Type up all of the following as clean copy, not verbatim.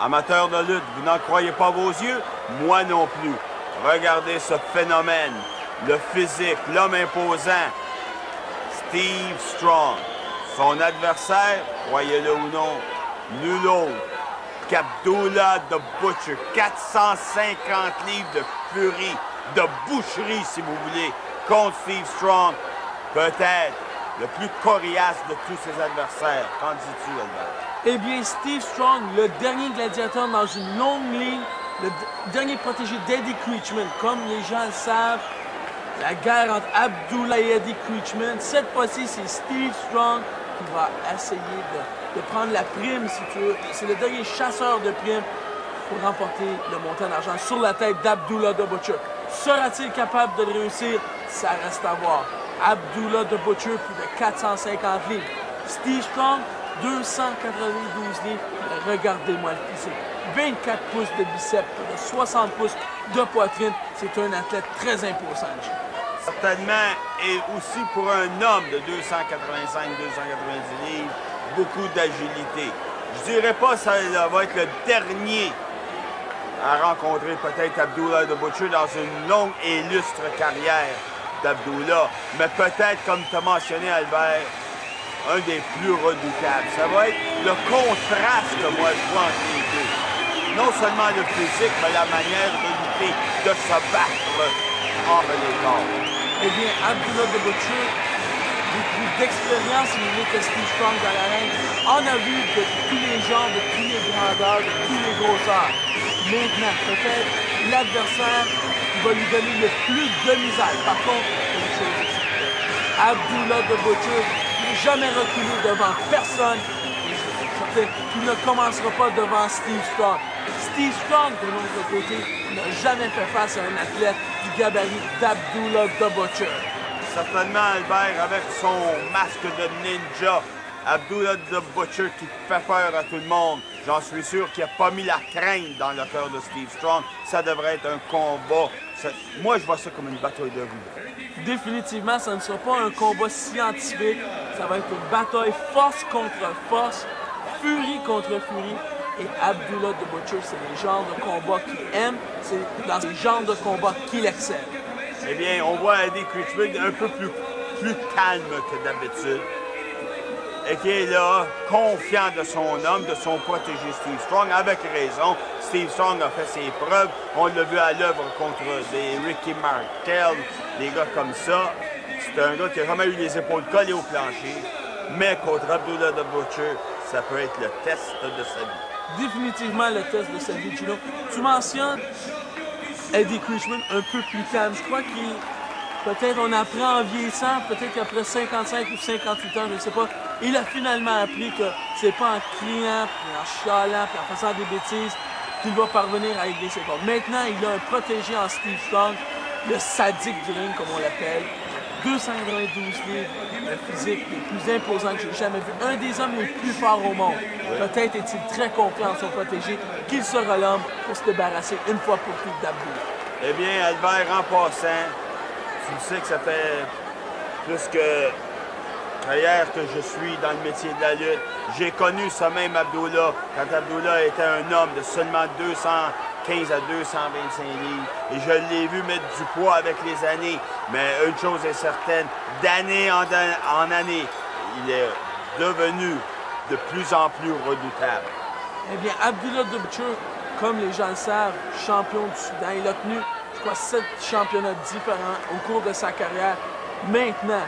Amateurs de lutte, vous n'en croyez pas vos yeux? Moi non plus. Regardez ce phénomène. Le physique, l'homme imposant. Steve Strong. Son adversaire, croyez-le ou non, nul autre qu'Abdullah the Butcher. 450 livres de furie, de boucherie, si vous voulez, contre Steve Strong. Peut-être le plus coriace de tous ses adversaires. Qu'en dis-tu, Albert? Eh bien, Steve Strong, le dernier gladiateur dans une longue ligne, le dernier protégé d'Eddie Creechman. Comme les gens le savent, la guerre entre Abdullah et Eddie Creechman, cette fois-ci, c'est Steve Strong qui va essayer de prendre la prime, si tu veux. C'est le dernier chasseur de primes pour remporter le montant d'argent sur la tête d'Abdullah the Butcher. Sera-t-il capable de le réussir? Ça reste à voir. Abdullah the Butcher, plus de 450 livres. Steve Strong, 292 livres. Regardez-moi le physique. 24 pouces de biceps, plus de 60 pouces de poitrine. C'est un athlète très imposant. Certainement, et aussi pour un homme de 285-290 livres, beaucoup d'agilité. Je dirais pas que ça va être le dernier à rencontrer peut-être Abdullah the Butcher dans une longue et illustre carrière d'Abdullah, mais peut-être, comme tu as mentionné, Albert, un des plus redoutables. Ça va être le contraste que moi je vois entre les deux. Non seulement le physique, mais la manière de lutter, de se battre hors les corps. Eh bien, Abdullah the Butcher, beaucoup d'expérience, il est que Steve Strong dans l'arène. On a vu de tous les genres, de tous les grandeurs, de tous les grosseurs. Maintenant, peut-être l'adversaire qui va lui donner le plus de misère. Par contre, une chose est certaine, Abdullah the Butcher n'a jamais reculé devant personne. Et je suis certain qu'il ne commencera pas devant Steve Strong. Steve Strong, de l'autre côté, n'a jamais fait face à un athlète du gabarit d'Abdullah the Butcher. Certainement, Albert, avec son masque de ninja, Abdullah the Butcher qui fait peur à tout le monde. J'en suis sûr qu'il n'a pas mis la crainte dans le cœur de Steve Strong. Ça devrait être un combat. Moi, je vois ça comme une bataille de rue. Définitivement, ça ne sera pas un combat scientifique. Ça va être une bataille force contre force, furie contre furie. Et Abdullah the Butcher, c'est les genres de combat qu'il aime. C'est dans ces genres de combat qu'il excelle. Eh bien, on voit Eddie Creechman un peu plus calme que d'habitude. Et qui est là, confiant de son homme, de son protégé Steve Strong, avec raison. Steve Strong a fait ses preuves. On l'a vu à l'œuvre contre des Ricky Martel, des gars comme ça. C'est un gars qui a jamais eu les épaules collées au plancher. Mais contre Abdullah the Butcher, ça peut être le test de sa vie. Définitivement le test de sa vie, Gino. Tu mentionnes Eddie Creechman un peu plus calme. Je crois qu'il... Peut-être on apprend en vieillissant, peut-être qu'après 55 ou 58 ans, je ne sais pas, il a finalement appris que c'est pas en criant, puis en chialant, puis en faisant des bêtises qu'il va parvenir à régler ses comptes. Maintenant, il a un protégé en Steve Strong, le sadique du ring, comme on l'appelle. 292 livres, le physique le plus imposant que j'ai jamais vu. Un des hommes les plus forts au monde. Peut-être est-il très confiant en son protégé qu'il sera l'homme pour se débarrasser une fois pour toutes d'Abdullah. Eh bien, Albert, en passant, tu sais que ça fait plus que hier que je suis dans le métier de la lutte. J'ai connu ce même Abdullah quand Abdullah était un homme de seulement 215 à 225 livres. Et je l'ai vu mettre du poids avec les années. Mais une chose est certaine, d'année en année, il est devenu de plus en plus redoutable. Eh bien, Abdullah the Butcher, comme les gens le savent, champion du Soudan, il a tenu, je crois, 7 championnats différents au cours de sa carrière. Maintenant,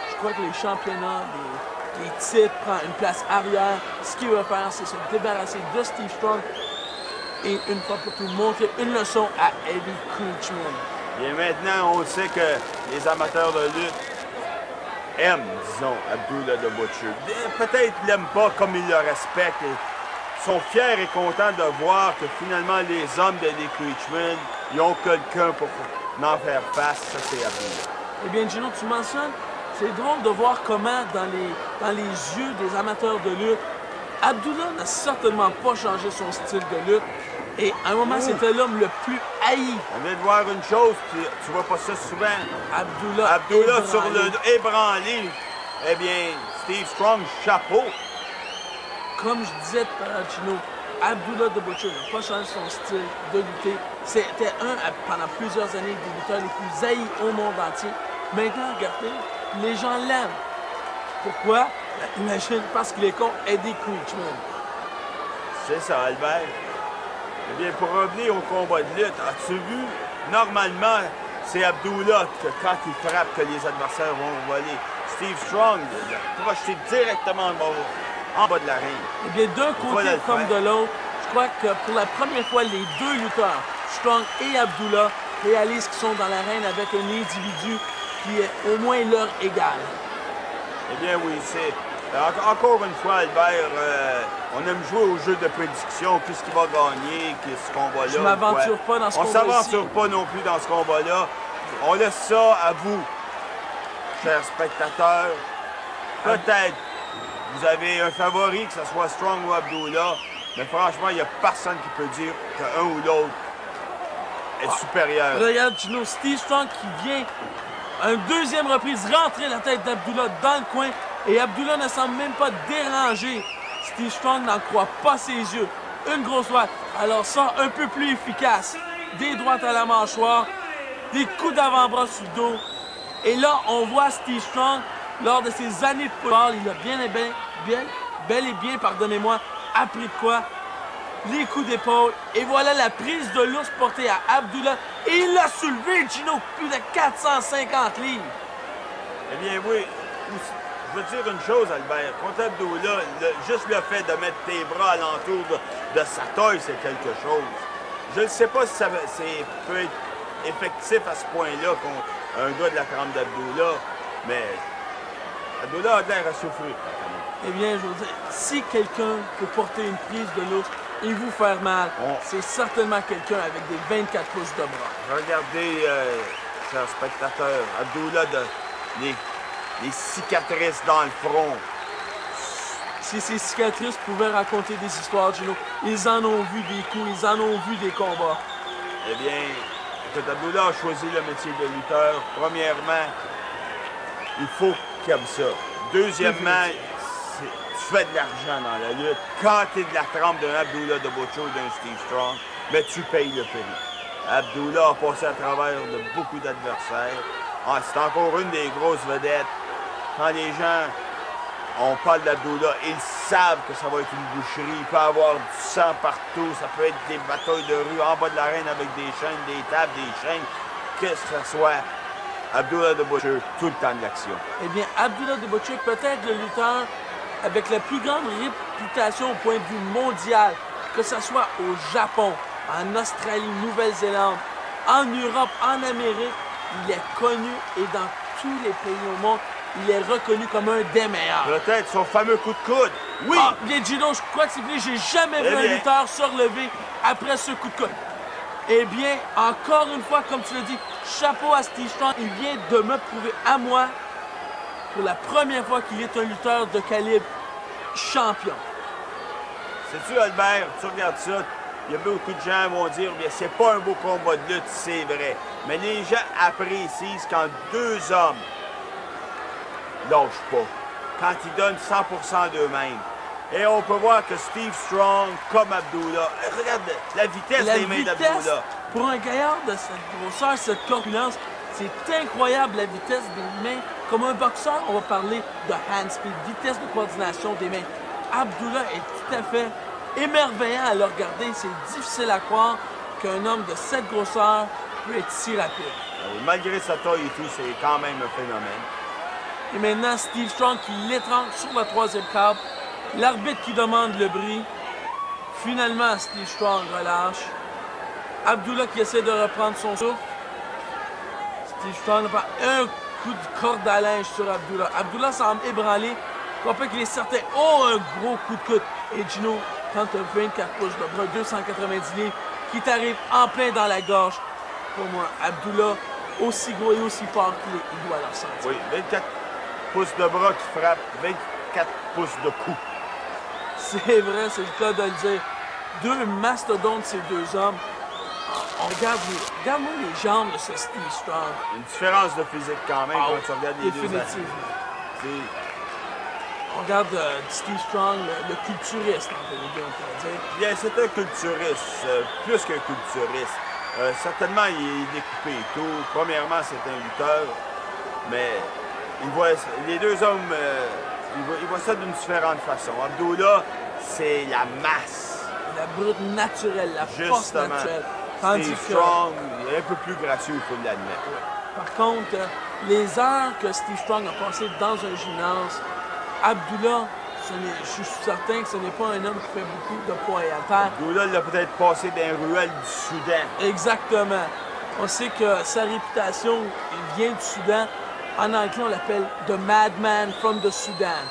je crois que les championnats, les titres prennent une place arrière. Ce qu'il va faire, c'est se débarrasser de Steve Strong et une fois pour toutes montrer une leçon à Eddie Creechman. Et maintenant, on sait que les amateurs de lutte aiment, disons, Abdullah the Butcher. Peut-être qu'ils l'aiment pas comme ils le respectent. Ils sont fiers et contents de voir que finalement, les hommes d'Eddie Creechman, ils ont quelqu'un pour en faire face. Ça, c'est Abdullah. Eh bien, Gino, tu mentionnes, c'est drôle de voir comment, dans les yeux des amateurs de lutte, Abdullah n'a certainement pas changé son style de lutte. Et à un moment, c'était l'homme le plus haï. On vient de voir une chose, tu vois pas ça souvent. Abdullah sur le ébranlé. Eh bien, Steve Strong, chapeau. Comme je disais tout à l'heure, Gino, Abdullah the Butcher n'a pas changé son style de lutter. C'était pendant plusieurs années, des lutteurs les plus haïs au monde entier. Maintenant, regardez, les gens l'aiment. Pourquoi? Imagine, parce qu'il est contre Eddie Creechman. C'est ça, Albert. Eh bien, pour revenir au combat de lutte, as-tu vu? Normalement, c'est Abdullah que quand il frappe que les adversaires vont voler. Steve Strong l'a projeté directement en bas de la ring. Eh bien, d'un côté comme de l'autre, je crois que pour la première fois, les deux lutteurs, Strong et Abdullah, réalisent qu'ils sont dans l'arène avec un individu qui est au moins leur égal. Eh bien, oui, c'est... Encore une fois, Albert, on aime jouer au jeu de prédiction. Qu'est-ce qui va gagner, ce combat-là? Je ne m'aventure pas dans ce combat-là. On ne s'aventure pas non plus dans ce combat-là. On laisse ça à vous, chers spectateurs. Peut-être vous avez un favori, que ce soit Strong ou Abdullah, mais franchement, il n'y a personne qui peut dire qu'un ou l'autre est supérieur. Regarde, Gino, Steve Strong qui vient, une deuxième reprise, rentrer la tête d'Abdullah dans le coin, et Abdullah ne semble même pas dérangé. Steve Strong n'en croit pas ses yeux. Une grosse droite, alors ça, un peu plus efficace. Des droites à la mâchoire, des coups d'avant-bras sur le dos. Et là, on voit Steve Strong, lors de ses années de football, il a bel et bien, pardonnez-moi, appris de quoi? Les coups d'épaule. Et voilà la prise de l'ours portée à Abdullah. Et il l'a soulevé, Gino, plus de 450 livres. Eh bien, oui. Je veux dire une chose, Albert. Contre Abdullah, juste le fait de mettre tes bras alentour de sa taille, c'est quelque chose. Je ne sais pas si ça peut être effectif à ce point-là contre un gars de la trempe d'Abdullah, mais Abdullah a l'air à souffrir. Eh bien, je veux dire, si quelqu'un peut porter une prise de l'ours et vous faire mal, c'est certainement quelqu'un avec des 24 pouces de bras. Regardez, chers spectateurs, Abdullah, les cicatrices dans le front. Si ces cicatrices pouvaient raconter des histoires, Gino, ils en ont vu des coups, ils en ont vu des combats. Eh bien, écoute, Abdullah a choisi le métier de lutteur. Premièrement, il faut qu'il aime ça. Deuxièmement, tu fais de l'argent dans la lutte. Quand tu es de la trempe d'un Abdullah the Butcher ou d'un Steve Strong, mais tu payes le prix. Abdullah a passé à travers de beaucoup d'adversaires. C'est encore une des grosses vedettes. Quand les gens, on parle d'Abdullah, ils savent que ça va être une boucherie. Il peut y avoir du sang partout. Ça peut être des batailles de rue en bas de l'arène avec des chaînes, des tables, des chaînes. Qu'est-ce que ce soit, Abdullah the Butcher, tout le temps de l'action. Eh bien, Abdullah the Butcher peut être le lutteur avec la plus grande réputation au point de vue mondial, que ce soit au Japon, en Australie, Nouvelle-Zélande, en Europe, en Amérique. Il est connu et dans tous les pays au monde, il est reconnu comme un des meilleurs. Peut-être son fameux coup de coude. Oui! Ah, bien Gino, je crois que c'est fini. J'ai jamais vu un lutteur se relever après ce coup de coude. Eh bien, encore une fois, comme tu l'as dit, chapeau à Steve Strong. Il vient de me prouver à moi, pour la première fois, qu'il est un lutteur de calibre champion. Sais-tu, Albert, tu regardes ça, il y a beaucoup de gens qui vont dire, bien, c'est pas un beau combat de lutte, c'est vrai. Mais les gens apprécient quand deux hommes lâchent pas, quand ils donnent 100% d'eux-mêmes. Et on peut voir que Steve Strong, comme Abdullah, regarde la vitesse des mains d'Abdullah. Pour un gaillard de cette grosseur, cette corpulence, c'est incroyable la vitesse des mains. Comme un boxeur, on va parler de hand speed, vitesse de coordination des mains. Abdullah est tout à fait émerveillant à le regarder. C'est difficile à croire qu'un homme de cette grosseur peut être si rapide. Malgré sa taille et tout, c'est quand même un phénomène. Et maintenant, Steve Strong qui l'étrangle sur la troisième câble. L'arbitre qui demande le bris. Finalement, Steve Strong relâche. Abdullah qui essaie de reprendre son souffle. Steve Strong prend un coup de corde à linge sur Abdullah. Abdullah semble ébranlé. On peut qu'il est certain. Oh, un gros coup de coude. Et Gino, quand tu as 24 pouces de bras, 290 livres, qui t'arrive en plein dans la gorge, pour moi, Abdullah, aussi gros et aussi fort qu'il est, il doit le ressentir. Oui, 24 pouces de bras qui frappe, 24 pouces de coups. C'est vrai, c'est le cas de le dire. Deux mastodontes, ces deux hommes. On regarde-moi les jambes de ce Steve Strong. Une différence de physique quand même quand tu regardes les deux. Définitivement. regarde Steve Strong, le culturiste, on pourrait dire. Bien, c'est un culturiste, plus qu'un culturiste. Certainement, il est découpé et tout. Premièrement, c'est un lutteur, mais il voit, les deux hommes, il voit ça d'une différente façon. Abdullah, c'est la masse. La brute naturelle, la force naturelle. Steve Strong est un peu plus gracieux, il faut l'admettre. Par contre, les heures que Steve Strong a passées dans un gymnase, Abdullah, je suis certain que ce n'est pas un homme qui fait beaucoup de poids et haltères. Abdullah l'a peut-être passé dans les ruelles du Soudan. Exactement. On sait que sa réputation vient du Soudan. En anglais, on l'appelle « The Madman from the Sudan ».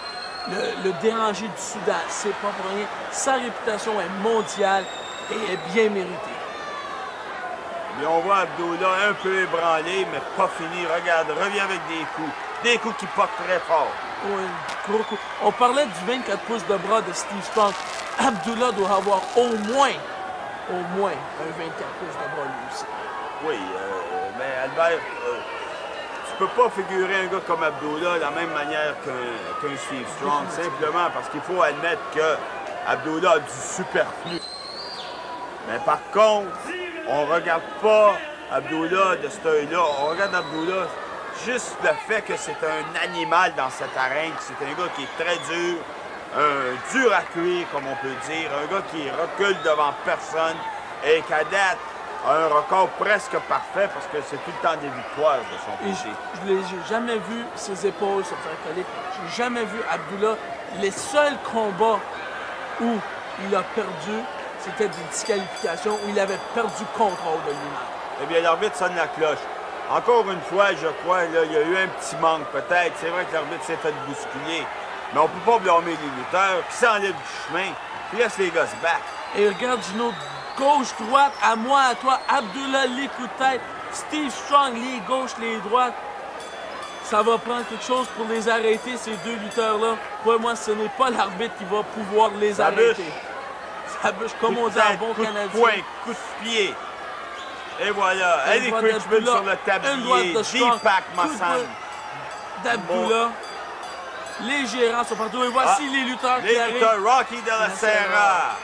Le dérangé du Soudan. C'est pas pour rien. Sa réputation est mondiale et est bien méritée. Et on voit Abdullah un peu ébranlé, mais pas fini. Regarde, revient avec des coups. Des coups qui portent très fort. Oui, gros coup. On parlait du 24 pouces de bras de Steve Strong. Abdullah doit avoir au moins un 24 pouces de bras lui aussi. Oui, mais Albert, tu peux pas figurer un gars comme Abdullah de la même manière qu'un Steve Strong, simplement parce qu'il faut admettre que Abdullah a du superflu. Mais par contre, on regarde pas Abdullah de cet œil-là. On regarde Abdullah juste le fait que c'est un animal dans cette arène. C'est un gars qui est très dur, dur à cuire, comme on peut dire. Un gars qui recule devant personne et qu'à date a un record presque parfait parce que c'est tout le temps des victoires de son côté. Je n'ai jamais vu ses épaules se faire coller. J'ai jamais vu Abdullah. Les seuls combats où il a perdu, c'était des disqualifications où il avait perdu contrôle de lui-même. Eh bien, l'arbitre sonne la cloche. Encore une fois, je crois, là, il y a eu un petit manque peut-être. C'est vrai que l'arbitre s'est fait bousculer. Mais on ne peut pas blâmer les lutteurs qui s'enlèvent du chemin, qui laissent les gars se battre. Et regarde, Gino, gauche-droite, à moi, à toi, Abdullah, les coups de tête, Steve Strong, les gauches, les droites. Ça va prendre quelque chose pour les arrêter, ces deux lutteurs-là. Pour moi, ce n'est pas l'arbitre qui va pouvoir les arrêter. Ça bûche, comme on dit en bon canadien. Coup de poing, coup de pied. Et voilà, Eddie Creechman sur le tablier, Deepak Masan. D'Abdullah. Les gérants sont partout. Et voici les lutteurs qui arrivent. Les lutteurs, Rocky de la Serra,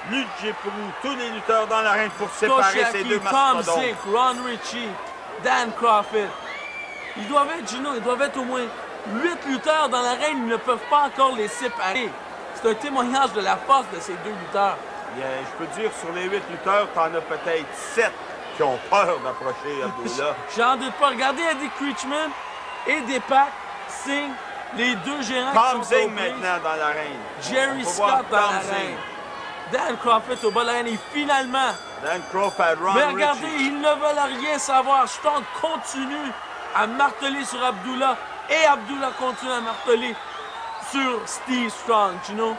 Luigi Prou, tous les lutteurs dans l'arène pour séparer ces deux mastodontes. Tom Zink, Ron Ritchie, Dan Crawford. Ils doivent être, Gino, ils doivent être au moins 8 lutteurs dans l'arène. Ils ne peuvent pas encore les séparer. C'est un témoignage de la force de ces deux lutteurs. Bien, je peux dire, sur les 8 lutteurs, t'en as peut-être 7 qui ont peur d'approcher Abdullah. J'en doute pas. Regardez Eddie Creechman et Deepak Singh, les deux gérants Tom qui sont Zink maintenant dans l'arène. Jerry Scott dans l'arène. Dan Crawford au bas de l'arène et finalement... Dan Crawford, Ron Mais regardez, Ritchie. ils ne veulent rien savoir. Strong continue à marteler sur Abdullah et Abdullah continue à marteler sur Steve Strong, Gino.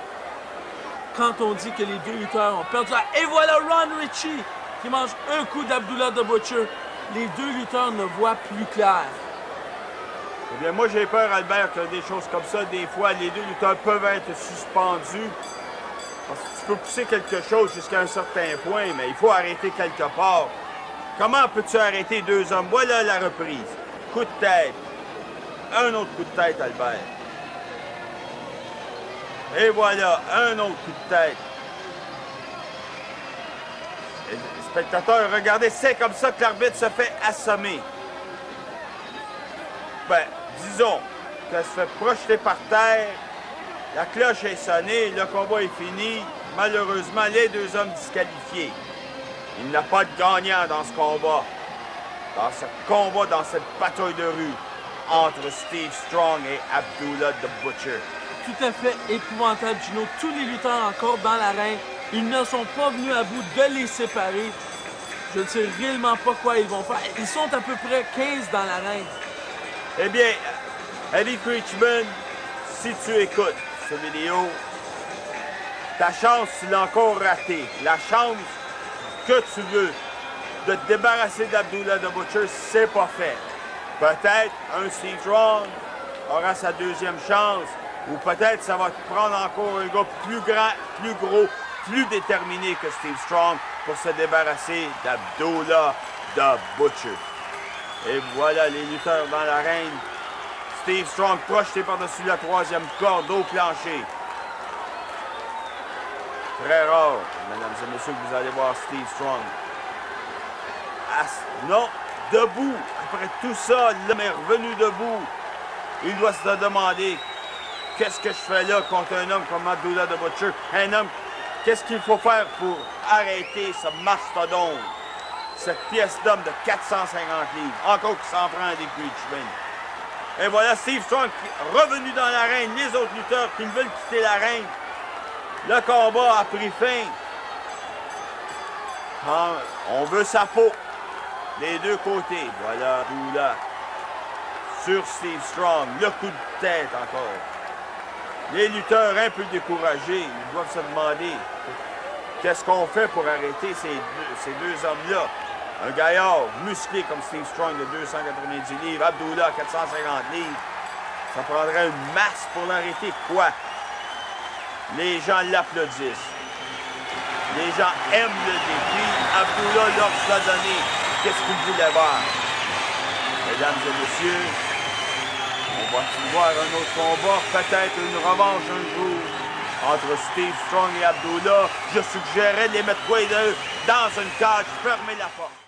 Quand on dit que les deux lutteurs ont perdu... Et voilà Ron Ritchie qui mange un coup d'Abdullah the Butcher. Les deux lutteurs ne voient plus clair. Eh bien, moi, j'ai peur, Albert, que des choses comme ça, des fois, les deux lutteurs peuvent être suspendus. Parce que tu peux pousser quelque chose jusqu'à un certain point, mais il faut arrêter quelque part. Comment peux-tu arrêter deux hommes? Voilà la reprise. Coup de tête. Un autre coup de tête, Albert. Et voilà, un autre coup de tête. Et les spectateurs, regardez, c'est comme ça que l'arbitre se fait assommer. Ben, disons qu'elle se fait projeter par terre, la cloche est sonnée, le combat est fini. Malheureusement, les deux hommes disqualifiés. Il n'y a pas de gagnant dans ce combat. Dans cette bataille de rue entre Steve Strong et Abdullah the Butcher. Tout à fait épouvantable, Gino. Tous les lutteurs encore dans l'arène, ils ne sont pas venus à bout de les séparer. Je ne sais réellement pas quoi ils vont faire. Ils sont à peu près 15 dans l'arène. Eh bien, Eddie Creechman, si tu écoutes cette vidéo, ta chance, tu l'as encore ratée. La chance que tu veux de te débarrasser d'Abdullah the Butcher, c'est pas fait. Peut-être un Steve Strong aura sa deuxième chance, ou peut-être ça va te prendre encore un gars plus grand, plus gros, plus déterminé que Steve Strong pour se débarrasser d'Abdullah the Butcher. Et voilà les lutteurs dans l'arène. Steve Strong projeté par-dessus la troisième corde au plancher. Très rare, mesdames et messieurs, que vous allez voir Steve Strong. Non, debout. Après tout ça, l'homme est revenu debout. Il doit se demander, qu'est-ce que je fais là contre un homme comme Abdullah the Butcher? Un homme, qu'est-ce qu'il faut faire pour arrêter ce mastodonte? Cette pièce d'homme de 450 livres. Encore qui s'en prend à des Creechman. Et voilà Steve Strong qui est revenu dans l'arène. Les autres lutteurs qui veulent quitter l'arène. Le combat a pris fin. On veut sa peau. Les deux côtés. Voilà Abdullah sur Steve Strong. Le coup de tête encore. Les lutteurs un peu découragés. Ils doivent se demander qu'est-ce qu'on fait pour arrêter ces deux hommes-là. Un gaillard musclé comme Steve Strong de 290 livres, Abdullah 450 livres. Ça prendrait une masse pour l'arrêter. Quoi? Les gens l'applaudissent. Les gens aiment le défi. Abdullah leur l'a donné. Qu'est-ce qu'il voulait voir? Mesdames et messieurs, on va-t-il voir un autre combat? Peut-être une revanche un jour entre Steve Strong et Abdullah. Je suggérais de les mettre tous les deux dans une cage, fermer la porte.